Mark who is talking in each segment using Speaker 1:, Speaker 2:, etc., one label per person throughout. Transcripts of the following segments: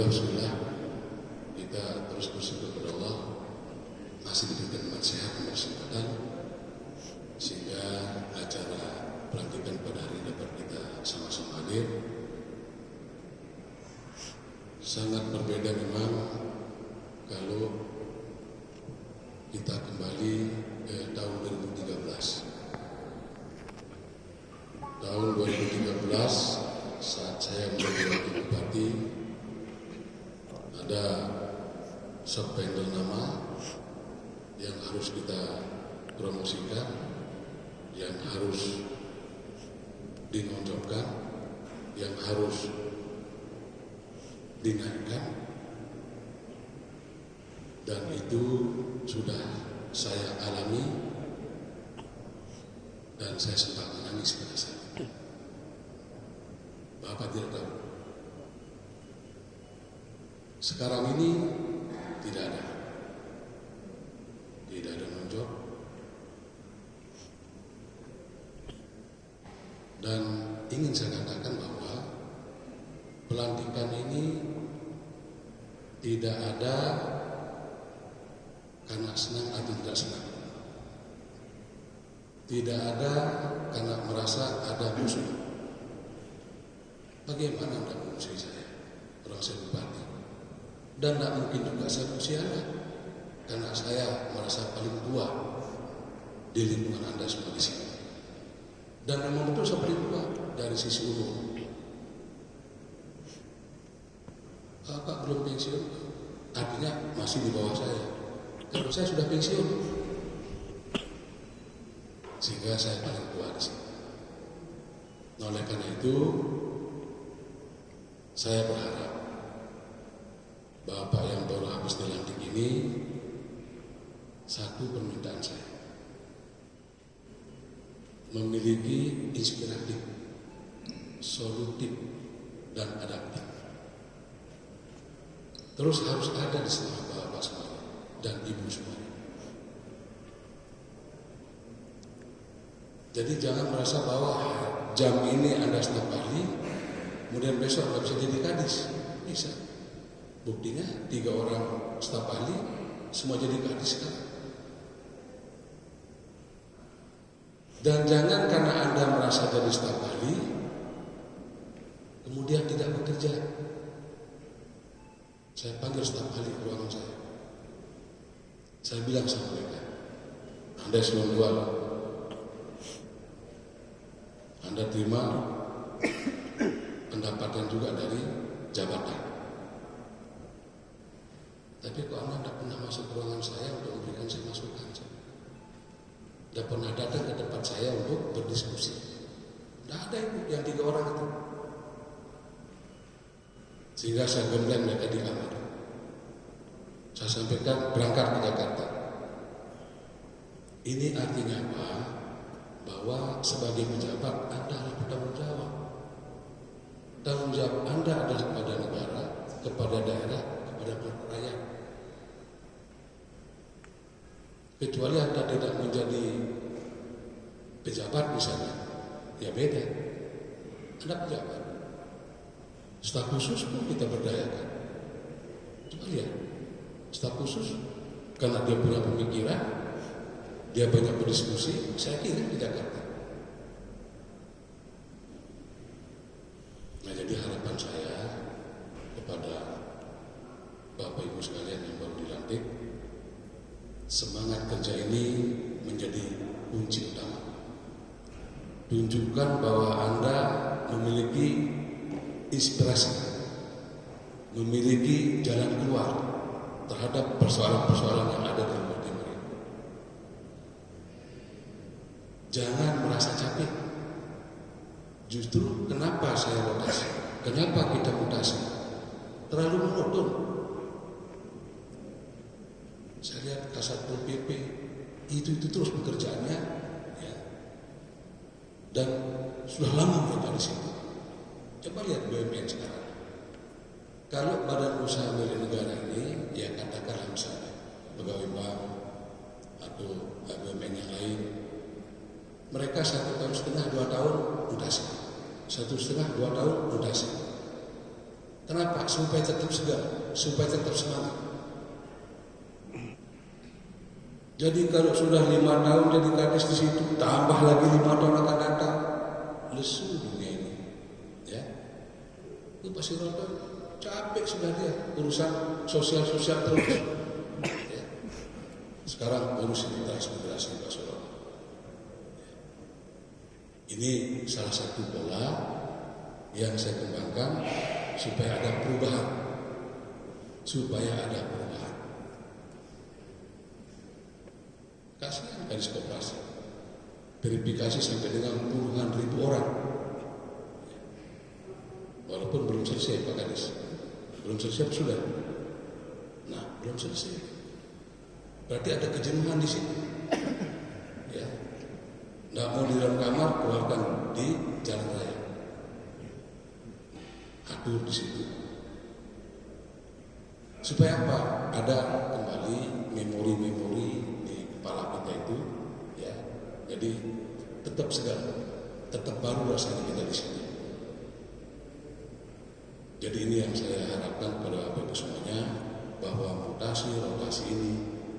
Speaker 1: Alhamdulillah kita terus bersyukur kepada Allah masih diberikan nikmat sehat dan kesehatan sehingga acara pelantikan pada hari ini dapat kita sama-sama hadir. Sangat berbeda memang kalau kita kembali ke tahun 2013. Tahun 2013 saat saya menjadi wakil bupati, ada subpanel nama yang harus kita promosikan, yang harus dinonjolkan, yang harus dinaikkan, dan itu sudah saya alami dan saya sempat menangis pada saat itu. Bapak tidak tahu. Sekarang ini tidak ada nonjol, dan ingin saya katakan bahwa pelantikan ini tidak ada karena senang atau tidak senang, tidak ada karena merasa ada musuh. Bagaimana Anda memusuhi saya, orang saya bupati? Dan tidak mungkin juga saya musuhi Anda, karena saya merasa paling tua di lingkungan Anda semua di sini. Dan memang betul saya paling tua dari sisi umur. Bapak belum pensiun, artinya masih di bawah saya. Kalau saya sudah pensiun, sehingga saya paling tua di sini. Nah, oleh karena itu, saya berharap Bapak yang baru habis dilantik ini, satu permintaan saya, memiliki inspiratif, solutif, dan adaptif. Terus harus ada di semua Bapak semuanya dan Ibu semuanya. Jadi jangan merasa bahwa jam ini Anda staf ahli, kemudian besok Anda bisa jadi kadis. Bisa. Buktinya 3 orang staf ahli semua jadi kadis sekarang. Dan jangan karena Anda merasa jadi staf ahli kemudian tidak bekerja. Saya panggil staf ahli ke ruangan saya. Saya bilang sama mereka, Anda sebelum jual, Anda terima pendapatan juga dari jabatan. Tapi kok Anda tidak pernah masuk ke ruangan saya untuk memberikan saya masukan? Tidak pernah datang ke tempat saya untuk berdiskusi. Tidak ada itu, yang 3 orang itu. Sehingga saya gembleng mereka di kamar. Saya sampaikan berangkat ke Jakarta. Ini artinya apa? Bahwa sebagai pejabat Anda harus bertanggung jawab. Tanggung jawab Anda adalah kepada negara, kepada daerah, kepada rakyat. Kecuali Anda tidak menjadi pejabat misalnya, ya beda. Anda pejabat, staf khusus pun kita berdayakan. Coba lihat, staf khusus karena dia punya pemikiran, dia banyak berdiskusi, saya kira di Jakarta. Nah, jadi harapan saya kepada Bapak Ibu sekalian yang baru dilantik, semangat kerja ini menjadi kunci utama. Tunjukkan bahwa Anda memiliki inspirasi, memiliki jalan keluar terhadap persoalan-persoalan yang ada di luar timur ini. Jangan merasa capek. Justru kenapa saya rotasi? Kenapa kita mutasi? Terlalu monoton. Saya lihat Kasatpol PP itu terus pekerjaannya, ya. Dan sudah lama mereka di situ. Coba lihat BUMN sekarang. Kalau badan usaha milik negara ini, ya katakanlah misalnya pegawai bank atau BUMN yang lain, mereka 1,5 tahun, 2 tahun mutasi, 1,5 2 tahun mutasi. Kenapa? Supaya tetap segar, supaya tetap semangat. Jadi kalau sudah 5 tahun jadi kadis di situ, tambah lagi 5 tahun akan datang, lesu dunia ini, ya. Itu pasti nonton, capek sudah dia urusan sosial terus. Ya. Sekarang urus imigrasi Pak Solo. Ini salah satu pola yang saya kembangkan supaya ada perubahan, Kasihan garis koperasi, verifikasi sampai dengan puluhan ribu orang, walaupun belum selesai Pak Kadis, belum selesai sudah. Nah, belum selesai, berarti ada kejenuhan di situ, ya. Nggak mau di dalam kamar, keluarkan di jalan raya, atur di situ. Supaya apa? Ada kembali memori-memori di kepala kita itu, ya. Jadi tetap segar, tetap baru rasanya kita di sini. Jadi ini yang saya harapkan pada Bapak Ibu semuanya, bahwa mutasi rotasi ini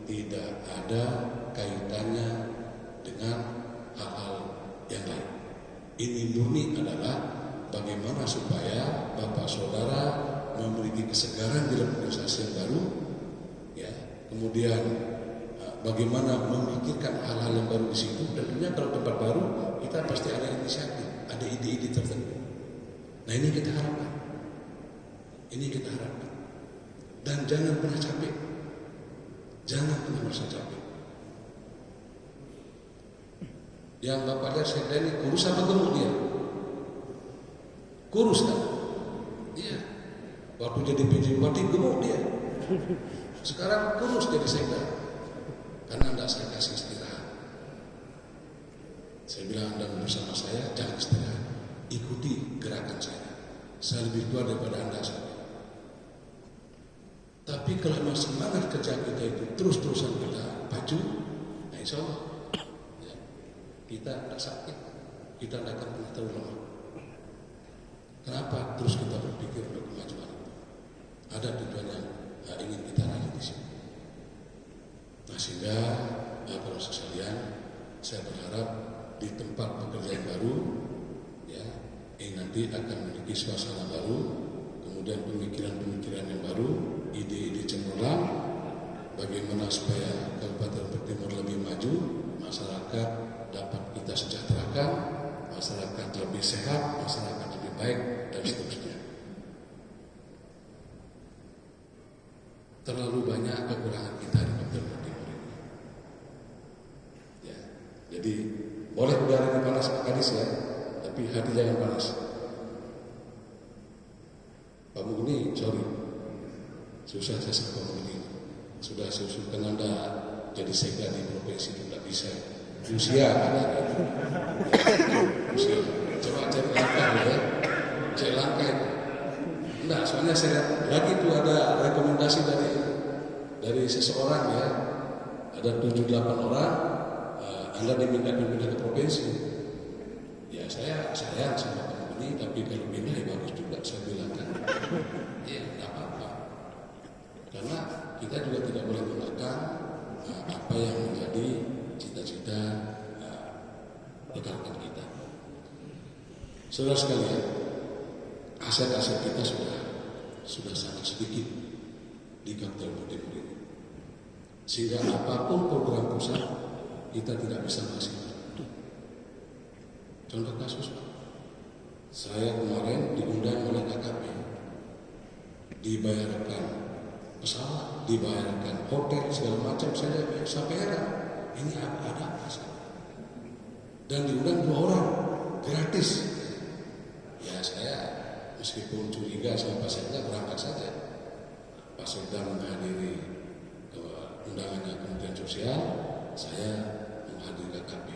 Speaker 1: tidak ada kaitannya dengan hal-hal yang lain. Ini murni adalah bagaimana supaya Bapak Saudara memiliki kesegaran dalam organisasi yang baru, ya. Kemudian bagaimana memikirkan hal-hal yang baru di situ. Tentunya kalau tempat baru kita pasti ada inisiatif, ada ide-ide tertentu. Nah, ini kita harapkan. Dan jangan pernah capek. Jangan pernah merasa capek. Yang Bapak lihat saya ini kurus apa gemuk dia? Kurus kan? Iya. Waktu jadi PJ Bupati gemuk dia. Sekarang kurus jadi sekda. Karena tidak saya kasih istirahat. Saya bilang Anda bersama saya, jangan istirahat. Ikuti gerakan saya. Saya lebih tua daripada Anda saja. Tapi kalau memang semangat kerja kita itu terus-terusan kita maju, nah insya Allah ya, kita tidak sakit, kita tidak akan pernah terlalu lemah. Kenapa? Terus kita berpikir untuk kemajuan itu. Ada tujuan yang ingin kita raih di sini. Nah, sehingga para sekalian, saya berharap di tempat pekerjaan baru, ya, ini nanti akan memiliki suasana baru, kemudian pemikiran-pemikiran yang baru, ide-ide cemerlang, bagaimana supaya Kabupaten Timur lebih maju, masyarakat dapat kita sejahterakan, masyarakat lebih sehat, masyarakat lebih baik, dan seterusnya. Terlalu banyak kekurangan kita di Kabupaten Timur ini. Ya, jadi boleh udara ini panas Pak Kadis ya, tapi hati jangan panas. Pak Mugni, sorry, susah saya sama Pak Mugni. Sudah saya usulkan Anda jadi sekda di provinsi itu tidak bisa. Usia ada gitu. Usia. Coba cari langkah ya, cari langkah. Enggak, soalnya saya lihat lagi itu ada rekomendasi dari seseorang ya, ada 7-8 orang, Anda diminta pindah ke provinsi. Ya saya sayang sama Pak Mugni, tapi kalau pindah ya bagus juga, saya bilang kan. Ya tidak apa-apa, karena kita juga tidak boleh mengatakan apa yang menjadi cita-cita rekan-rekan kita. Saudara sekalian, aset-aset kita sudah sangat sedikit di Kabupaten Timur ini, sehingga apapun program pusat kita tidak bisa maksimal. Contoh kasus, saya kemarin diundang oleh KKP, dibayarkan pesawat, dibayarkan hotel segala macam, saya sampai heran, ini ada apa sih? Dan diundang 2 orang gratis. Ya saya meskipun curiga sama Pak Sekda berangkat saja. Pak Sekda menghadiri undangannya Kementerian Sosial, saya menghadiri KKP.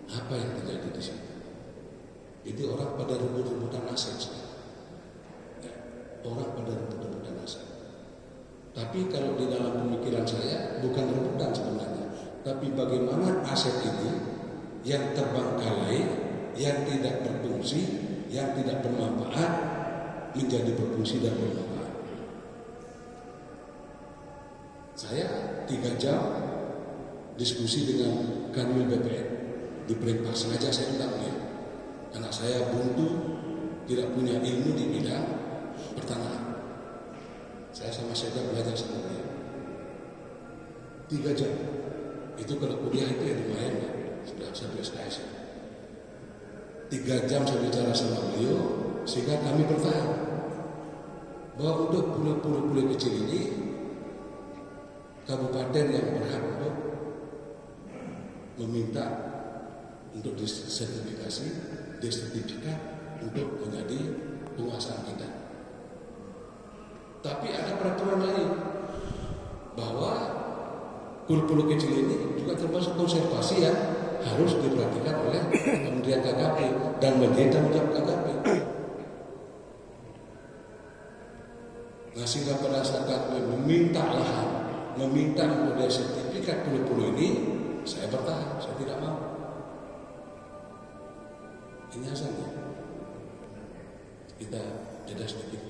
Speaker 1: Apa yang terjadi di sini? Jadi orang pada rebut-rebutan aset. Orang pada rebut-rebutan aset. Tapi kalau di dalam pemikiran saya bukan rebutan sebenarnya, tapi bagaimana aset ini yang terbengkalai, yang tidak berfungsi, yang tidak bermanfaat menjadi berfungsi dan bermanfaat. Saya 3 jam diskusi dengan Kanwil BPN di Breakfast. Sengaja saya tidak punya, karena saya buntu, tidak punya ilmu di bidang pertanahan. Saya sama Seda belajar sama dia 3 jam. Itu kalau kuliah itu ya lumayan ya, sudah satu SKS. 3 jam saya bicara sama beliau sehingga kami bertahan bahwa untuk pulau-pulau kecil ini kabupaten yang berhak untuk meminta untuk disertifikasi, sertifikat untuk menjadi penguasaan kita. Tapi ada peraturan lain bahwa pulau-pulau kecil ini juga termasuk konservasi yang harus diperhatikan oleh Kementerian KKP dan menjadi tanggung jawab KKP. Nah, sehingga pada saat KKP meminta lahan, meminta mempunyai sertifikat pulau-pulau ini, saya bertahan, saya tidak mau. Ini asalnya. Kita jeda sedikit.